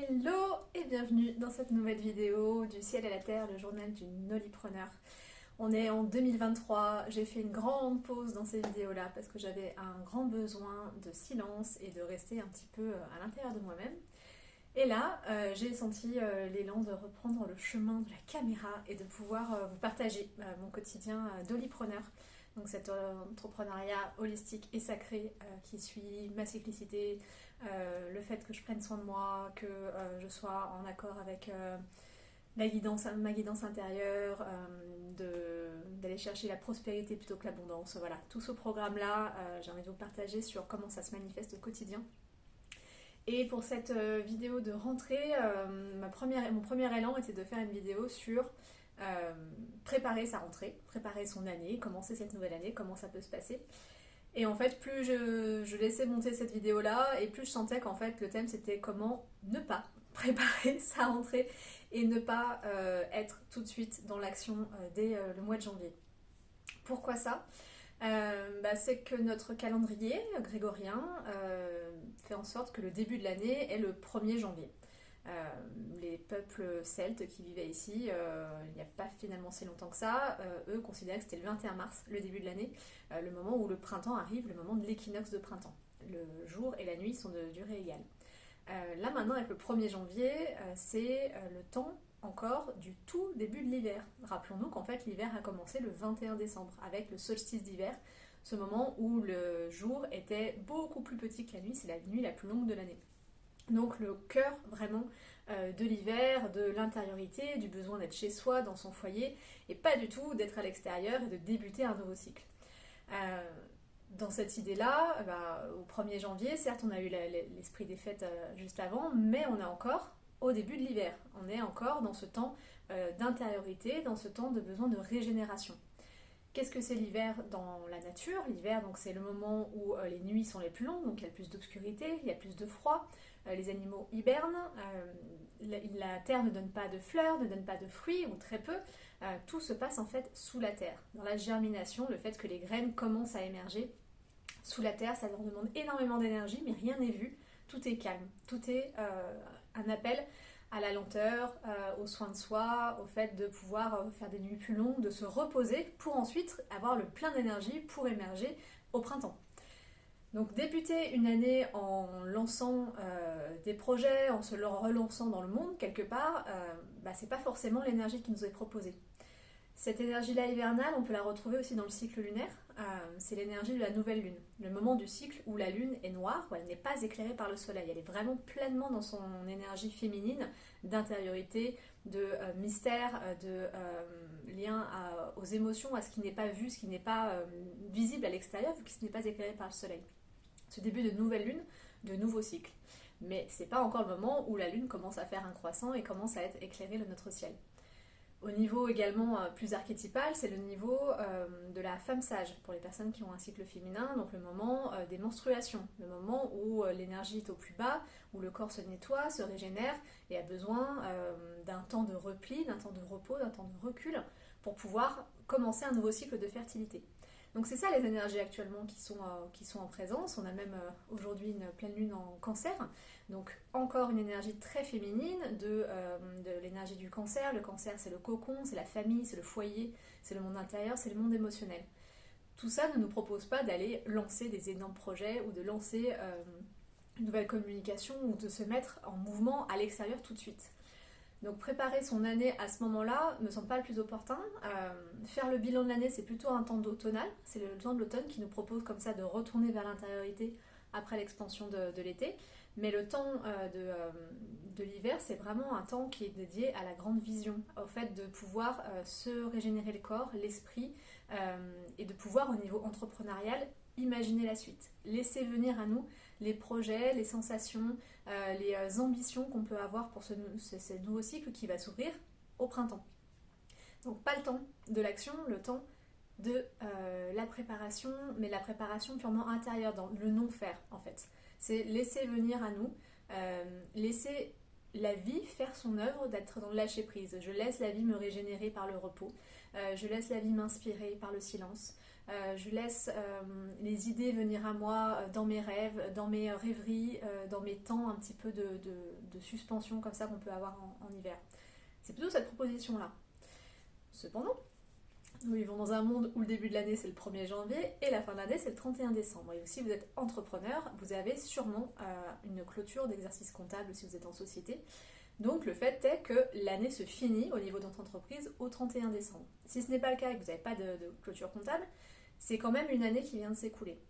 Hello et bienvenue dans cette nouvelle vidéo du ciel à la terre, le journal du Nolipreneur. On est en 2023, j'ai fait une grande pause dans ces vidéos-là parce que j'avais un grand besoin de silence et de rester un petit peu à l'intérieur de moi-même. Et là, j'ai senti l'élan de reprendre le chemin de la caméra et de pouvoir vous partager mon quotidien d'olipreneur. Donc cet entrepreneuriat holistique et sacré qui suit ma cyclicité, le fait que je prenne soin de moi, que je sois en accord avec ma guidance intérieure, d'aller chercher la prospérité plutôt que l'abondance. Voilà, tout ce programme-là, j'ai envie de vous partager sur comment ça se manifeste au quotidien. Et pour cette vidéo de rentrée, mon premier élan était de faire une vidéo sur préparer sa rentrée, préparer son année, commencer cette nouvelle année, comment ça peut se passer. Et en fait, plus je laissais monter cette vidéo-là, et plus je sentais qu'en fait le thème c'était comment ne pas préparer sa rentrée et ne pas être tout de suite dans l'action dès le mois de janvier. Pourquoi ça ? C'est que notre calendrier grégorien fait en sorte que le début de l'année est le 1er janvier. Les peuples celtes qui vivaient ici, il n'y a pas finalement si longtemps que ça, eux considéraient que c'était le 21 mars, le début de l'année, le moment où le printemps arrive, le moment de l'équinoxe de printemps. Le jour et la nuit sont de durée égale. Là maintenant, avec le 1er janvier, c'est le temps encore du tout début de l'hiver. Rappelons-nous qu'en fait l'hiver a commencé le 21 décembre avec le solstice d'hiver, ce moment où le jour était beaucoup plus petit que la nuit, c'est la nuit la plus longue de l'année. Donc le cœur vraiment de l'hiver, de l'intériorité, du besoin d'être chez soi, dans son foyer, et pas du tout d'être à l'extérieur et de débuter un nouveau cycle. Dans cette idée-là, au 1er janvier, certes on a eu l'esprit des fêtes juste avant, mais on est encore au début de l'hiver. On est encore dans ce temps d'intériorité, dans ce temps de besoin de régénération. Qu'est-ce que c'est l'hiver dans la nature ? L'hiver, donc, c'est le moment où les nuits sont les plus longues, donc il y a plus d'obscurité, il y a plus de froid, les animaux hibernent, la terre ne donne pas de fleurs, ne donne pas de fruits, ou très peu. Tout se passe en fait sous la terre. Dans la germination, le fait que les graines commencent à émerger sous la terre, ça leur demande énormément d'énergie, mais rien n'est vu, tout est calme, tout est un appel à la lenteur, au soin de soi, au fait de pouvoir faire des nuits plus longues, de se reposer pour ensuite avoir le plein d'énergie pour émerger au printemps. Donc débuter une année en lançant des projets, en se relançant dans le monde quelque part, c'est pas forcément l'énergie qui nous est proposée. Cette énergie-là hivernale, on peut la retrouver aussi dans le cycle lunaire. C'est l'énergie de la nouvelle lune, le moment du cycle où la lune est noire, où elle n'est pas éclairée par le soleil. Elle est vraiment pleinement dans son énergie féminine, d'intériorité, de mystère, de lien aux émotions, à ce qui n'est pas vu, ce qui n'est pas visible à l'extérieur, vu que ce n'est pas éclairé par le soleil. Ce début de nouvelle lune, de nouveau cycle. Mais c'est pas encore le moment où la lune commence à faire un croissant et commence à être éclairée de notre ciel. Au niveau également plus archétypal, c'est le niveau de la femme sage, pour les personnes qui ont un cycle féminin, donc le moment des menstruations, le moment où l'énergie est au plus bas, où le corps se nettoie, se régénère et a besoin d'un temps de repli, d'un temps de repos, d'un temps de recul pour pouvoir commencer un nouveau cycle de fertilité. Donc c'est ça les énergies actuellement qui sont en présence. On a même aujourd'hui une pleine lune en cancer. Donc encore une énergie très féminine de l'énergie du cancer. Le cancer c'est le cocon, c'est la famille, c'est le foyer, c'est le monde intérieur, c'est le monde émotionnel. Tout ça ne nous propose pas d'aller lancer des énormes projets ou de lancer une nouvelle communication ou de se mettre en mouvement à l'extérieur tout de suite. Donc préparer son année à ce moment-là ne me semble pas le plus opportun. Faire le bilan de l'année, c'est plutôt un temps d'automnal. C'est le temps de l'automne qui nous propose comme ça de retourner vers l'intériorité après l'expansion de l'été. Mais le temps de l'hiver, c'est vraiment un temps qui est dédié à la grande vision, au fait de pouvoir se régénérer le corps, l'esprit, et de pouvoir au niveau entrepreneurial imaginer la suite. Laisser venir à nous les projets, les sensations, les ambitions qu'on peut avoir pour ce nouveau cycle qui va s'ouvrir au printemps. Donc pas le temps de l'action, le temps de la préparation, mais la préparation purement intérieure, dans le non-faire en fait. C'est laisser venir à nous, laisser la vie faire son œuvre, d'être dans le lâcher-prise. Je laisse la vie me régénérer par le repos, je laisse la vie m'inspirer par le silence, je laisse les idées venir à moi dans mes rêves, dans mes rêveries, dans mes temps un petit peu de suspension comme ça qu'on peut avoir en hiver. C'est plutôt cette proposition-là. Cependant, nous vivons dans un monde où le début de l'année c'est le 1er janvier et la fin de l'année c'est le 31 décembre. Et si vous êtes entrepreneur, vous avez sûrement une clôture d'exercice comptable si vous êtes en société. Donc le fait est que l'année se finit au niveau de votre entreprise au 31 décembre. Si ce n'est pas le cas et que vous n'avez pas de clôture comptable, c'est quand même une année qui vient de s'écouler.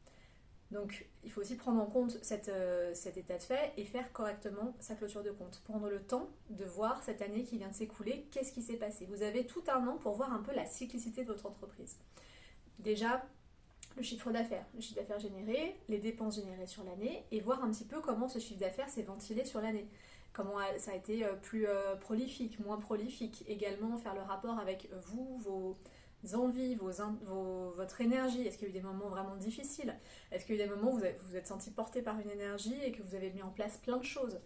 Donc il faut aussi prendre en compte cet état de fait et faire correctement sa clôture de compte. Prendre le temps de voir cette année qui vient de s'écouler, qu'est-ce qui s'est passé. Vous avez tout un an pour voir un peu la cyclicité de votre entreprise. Déjà, le chiffre d'affaires généré, les dépenses générées sur l'année et voir un petit peu comment ce chiffre d'affaires s'est ventilé sur l'année. Comment ça a été plus prolifique, moins prolifique. Également faire le rapport avec vous, vos envies, votre énergie. Est-ce qu'il y a eu des moments vraiment difficiles? Est-ce qu'il y a eu des moments où vous vous êtes senti porté par une énergie et que vous avez mis en place plein de choses?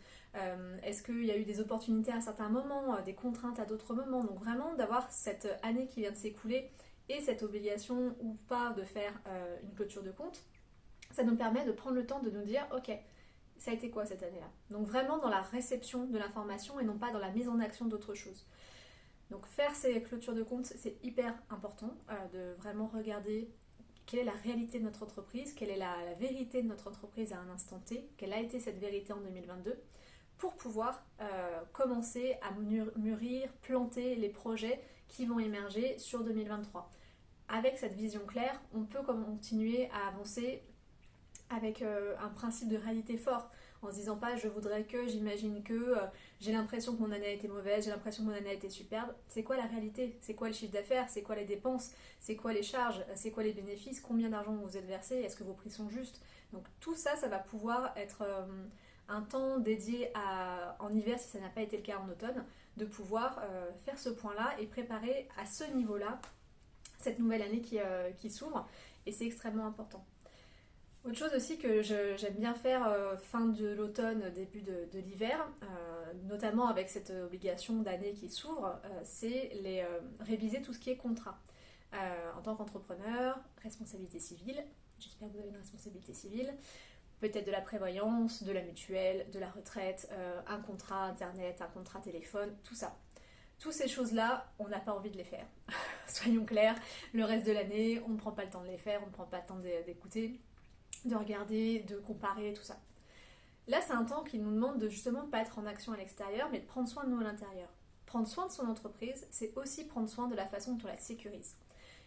Est-ce qu'il y a eu des opportunités à certains moments, des contraintes à d'autres moments? Donc vraiment d'avoir cette année qui vient de s'écouler et cette obligation ou pas de faire une clôture de compte, ça nous permet de prendre le temps de nous dire ok, ça a été quoi cette année-là? Donc vraiment dans la réception de l'information et non pas dans la mise en action d'autres choses. Donc faire ces clôtures de compte, c'est hyper important de vraiment regarder quelle est la réalité de notre entreprise, quelle est la vérité de notre entreprise à un instant T, quelle a été cette vérité en 2022, pour pouvoir commencer à mûrir, planter les projets qui vont émerger sur 2023. Avec cette vision claire, on peut continuer à avancer avec un principe de réalité fort, en se disant pas je voudrais que, j'imagine que, j'ai l'impression que mon année a été mauvaise, j'ai l'impression que mon année a été superbe. C'est quoi la réalité? C'est quoi le chiffre d'affaires? C'est quoi les dépenses? C'est quoi les charges? C'est quoi les bénéfices? Combien d'argent vous êtes versé? Est-ce que vos prix sont justes? Donc tout ça, ça va pouvoir être un temps dédié en hiver, si ça n'a pas été le cas en automne, de pouvoir faire ce point-là et préparer à ce niveau-là cette nouvelle année qui s'ouvre, et c'est extrêmement important. Autre chose aussi que j'aime bien faire fin de l'automne, début de l'hiver, notamment avec cette obligation d'année qui s'ouvre, c'est réviser tout ce qui est contrat. En tant qu'entrepreneur, responsabilité civile, j'espère que vous avez une responsabilité civile, peut-être de la prévoyance, de la mutuelle, de la retraite, un contrat internet, un contrat téléphone, tout ça. Toutes ces choses-là, on n'a pas envie de les faire. Soyons clairs, le reste de l'année, on ne prend pas le temps de les faire, on ne prend pas le temps d'écouter, de regarder, de comparer, tout ça. Là, c'est un temps qui nous demande de justement pas être en action à l'extérieur, mais de prendre soin de nous à l'intérieur. Prendre soin de son entreprise, c'est aussi prendre soin de la façon dont on la sécurise.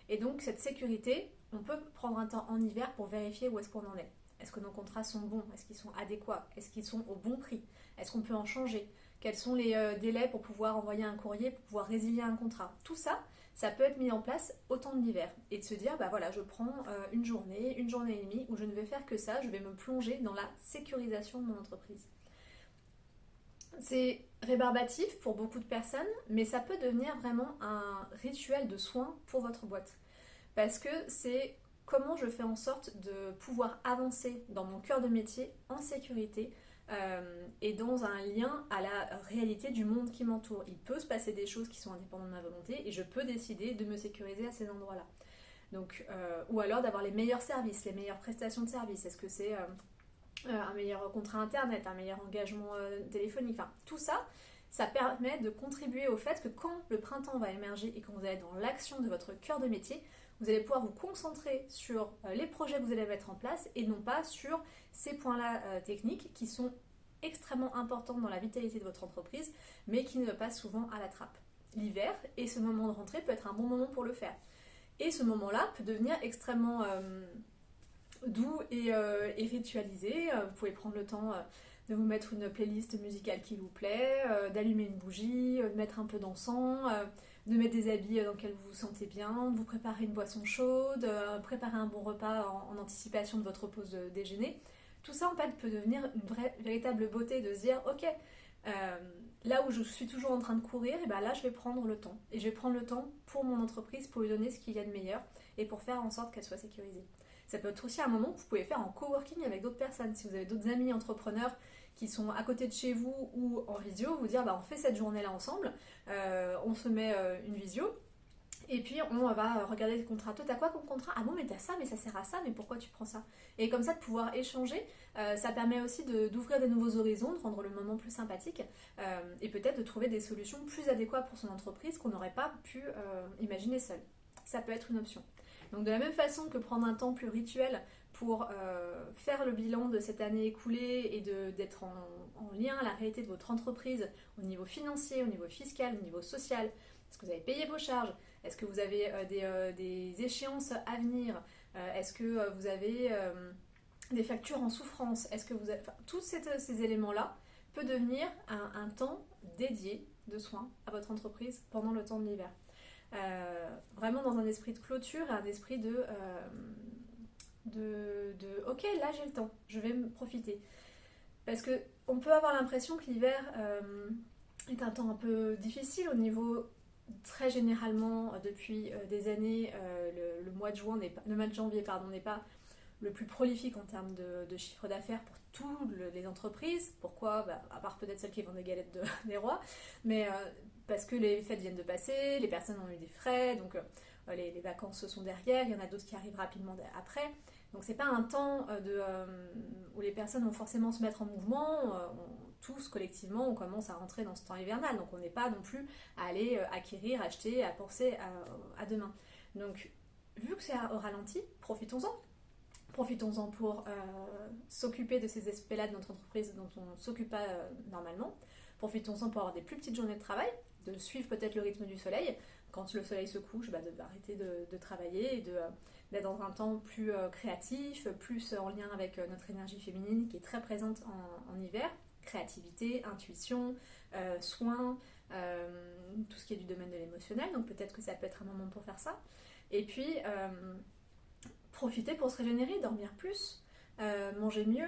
Et donc, cette sécurité, on peut prendre un temps en hiver pour vérifier où est-ce qu'on en est. Est-ce que nos contrats sont bons? Est-ce qu'ils sont adéquats? Est-ce qu'ils sont au bon prix? Est-ce qu'on peut en changer? Quels sont les délais pour pouvoir envoyer un courrier, pour pouvoir résilier un contrat? Tout ça, ça peut être mis en place au temps de l'hiver. Et de se dire, bah voilà, je prends une journée et demie où je ne vais faire que ça, je vais me plonger dans la sécurisation de mon entreprise. C'est rébarbatif pour beaucoup de personnes, mais ça peut devenir vraiment un rituel de soins pour votre boîte. Parce que c'est comment je fais en sorte de pouvoir avancer dans mon cœur de métier en sécurité, et dans un lien à la réalité du monde qui m'entoure. Il peut se passer des choses qui sont indépendantes de ma volonté et je peux décider de me sécuriser à ces endroits-là. Donc, ou alors d'avoir les meilleurs services, les meilleures prestations de services. Est-ce que c'est un meilleur contrat internet, un meilleur engagement téléphonique? Enfin, tout ça, ça permet de contribuer au fait que quand le printemps va émerger et quand vous allez dans l'action de votre cœur de métier, vous allez pouvoir vous concentrer sur les projets que vous allez mettre en place et non pas sur ces points-là techniques qui sont extrêmement importants dans la vitalité de votre entreprise, mais qui ne passent souvent à la trappe. L'hiver et ce moment de rentrée peut être un bon moment pour le faire. Et ce moment-là peut devenir extrêmement doux et ritualisé. Vous pouvez prendre le temps de vous mettre une playlist musicale qui vous plaît, d'allumer une bougie, de mettre un peu d'encens, de mettre des habits dans lesquels vous vous sentez bien, de vous préparer une boisson chaude, préparer un bon repas en anticipation de votre pause de déjeuner. Tout ça en fait peut devenir une véritable beauté de se dire ok, là où je suis toujours en train de courir, et ben là je vais prendre le temps. Et je vais prendre le temps pour mon entreprise, pour lui donner ce qu'il y a de meilleur et pour faire en sorte qu'elle soit sécurisée. Ça peut être aussi un moment que vous pouvez faire en coworking avec d'autres personnes. Si vous avez d'autres amis entrepreneurs qui sont à côté de chez vous ou en visio, vous dire bah, on fait cette journée-là ensemble, on se met une visio Et puis on va regarder le contrat. Toi t'as quoi comme contrat? Ah bon mais t'as ça, mais ça sert à ça, mais pourquoi tu prends ça? Et comme ça de pouvoir échanger, ça permet aussi d'ouvrir des nouveaux horizons, de rendre le moment plus sympathique et peut-être de trouver des solutions plus adéquates pour son entreprise qu'on n'aurait pas pu imaginer seul. Ça peut être une option. Donc de la même façon que prendre un temps plus rituel pour faire le bilan de cette année écoulée et d'être en lien à la réalité de votre entreprise au niveau financier, au niveau fiscal, au niveau social. Est-ce que vous avez payé vos charges? Est-ce que vous avez des échéances à venir? Est-ce que vous avez des factures en souffrance? Est-ce que vous avez... Enfin, tous ces éléments-là peuvent devenir un temps dédié de soins à votre entreprise pendant le temps de l'hiver. Vraiment dans un esprit de clôture et un esprit de ok, là j'ai le temps, je vais me profiter. Parce que on peut avoir l'impression que l'hiver est un temps un peu difficile au niveau, très généralement depuis des années, le mois de janvier n'est pas le plus prolifique en termes de chiffre d'affaires pour toutes les entreprises. Pourquoi? À part peut-être celles qui vendent des galettes des rois, mais parce que les fêtes viennent de passer, les personnes ont eu des frais, donc les vacances sont derrière, il y en a d'autres qui arrivent rapidement après. Donc c'est pas un temps où les personnes vont forcément se mettre en mouvement. Tous collectivement, on commence à rentrer dans ce temps hivernal, donc on n'est pas non plus à aller acquérir, acheter, à penser à demain. Donc vu que c'est au ralenti, profitons-en. Profitons-en pour s'occuper de ces aspects-là de notre entreprise dont on ne s'occupe pas normalement. Profitons-en pour avoir des plus petites journées de travail, de suivre peut-être le rythme du soleil. Quand le soleil se couche, d'arrêter de travailler et d'être dans un temps plus créatif, plus en lien avec notre énergie féminine qui est très présente en hiver. Créativité, intuition, soins, tout ce qui est du domaine de l'émotionnel. Donc peut-être que ça peut être un moment pour faire ça. Et puis, profiter pour se régénérer, dormir plus, manger mieux,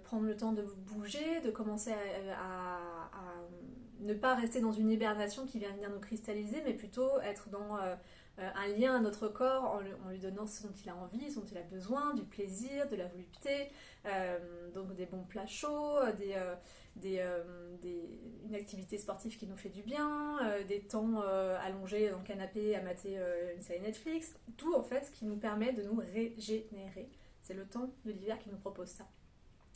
prendre le temps de bouger, de commencer à ne pas rester dans une hibernation qui vient venir nous cristalliser, mais plutôt être dans un lien à notre corps en lui donnant ce dont il a envie, ce dont il a besoin, du plaisir, de la volupté, donc des bons plats chauds, une activité sportive qui nous fait du bien, des temps allongés dans le canapé à mater une série Netflix, tout en fait ce qui nous permet de nous régénérer. C'est le temps de l'hiver qui nous propose ça.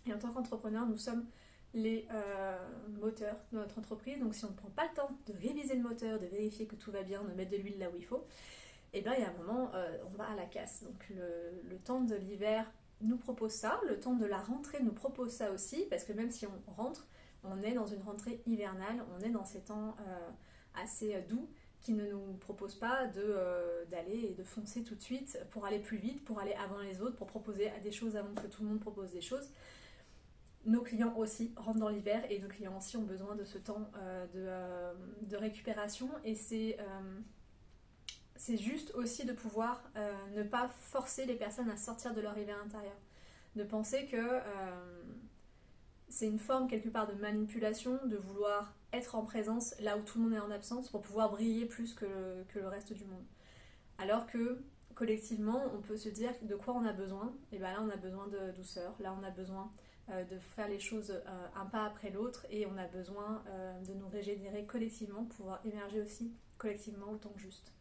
Et en tant qu'entrepreneur, nous sommes les moteurs de notre entreprise, donc si on ne prend pas le temps de réviser le moteur, de vérifier que tout va bien, de mettre de l'huile là où il faut, et bien il y a un moment, on va à la casse. Donc le temps de l'hiver nous propose ça, le temps de la rentrée nous propose ça aussi, parce que même si on rentre, on est dans une rentrée hivernale, on est dans ces temps assez doux qui ne nous proposent pas d'aller et de foncer tout de suite pour aller plus vite, pour aller avant les autres, pour proposer des choses avant que tout le monde propose des choses. Nos clients aussi rentrent dans l'hiver et nos clients aussi ont besoin de ce temps de récupération et c'est juste aussi de pouvoir ne pas forcer les personnes à sortir de leur hiver intérieur. De penser que c'est une forme quelque part de manipulation, de vouloir être en présence là où tout le monde est en absence pour pouvoir briller plus que le reste du monde. Alors que collectivement, on peut se dire de quoi on a besoin. Et bien là, on a besoin de douceur, là on a besoin de faire les choses un pas après l'autre et on a besoin de nous régénérer collectivement pour pouvoir émerger aussi collectivement au temps juste.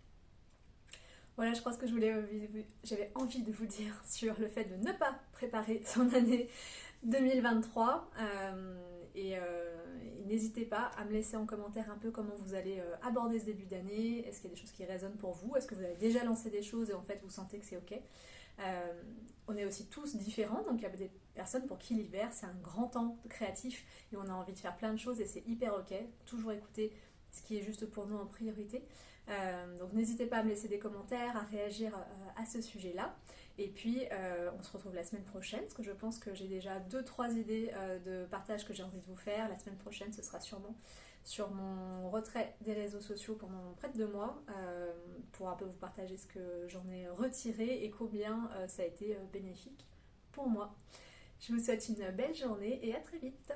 Voilà, je pense que j'avais envie de vous dire sur le fait de ne pas préparer son année 2023 et n'hésitez pas à me laisser en commentaire un peu comment vous allez aborder ce début d'année. Est-ce qu'il y a des choses qui résonnent pour vous? Est-ce que vous avez déjà lancé des choses et en fait vous sentez que c'est ok? On est aussi tous différents, donc il y a des personnes pour qui l'hiver c'est un grand temps créatif et on a envie de faire plein de choses et c'est hyper ok. Toujours écouter ce qui est juste pour nous en priorité. Donc n'hésitez pas à me laisser des commentaires, à réagir à ce sujet-là. Et puis on se retrouve la semaine prochaine, parce que je pense que j'ai déjà 2-3 idées de partage que j'ai envie de vous faire. La semaine prochaine, ce sera sûrement sur mon retrait des réseaux sociaux pendant près de 2 mois, pour un peu vous partager ce que j'en ai retiré et combien ça a été bénéfique pour moi. Je vous souhaite une belle journée et à très vite.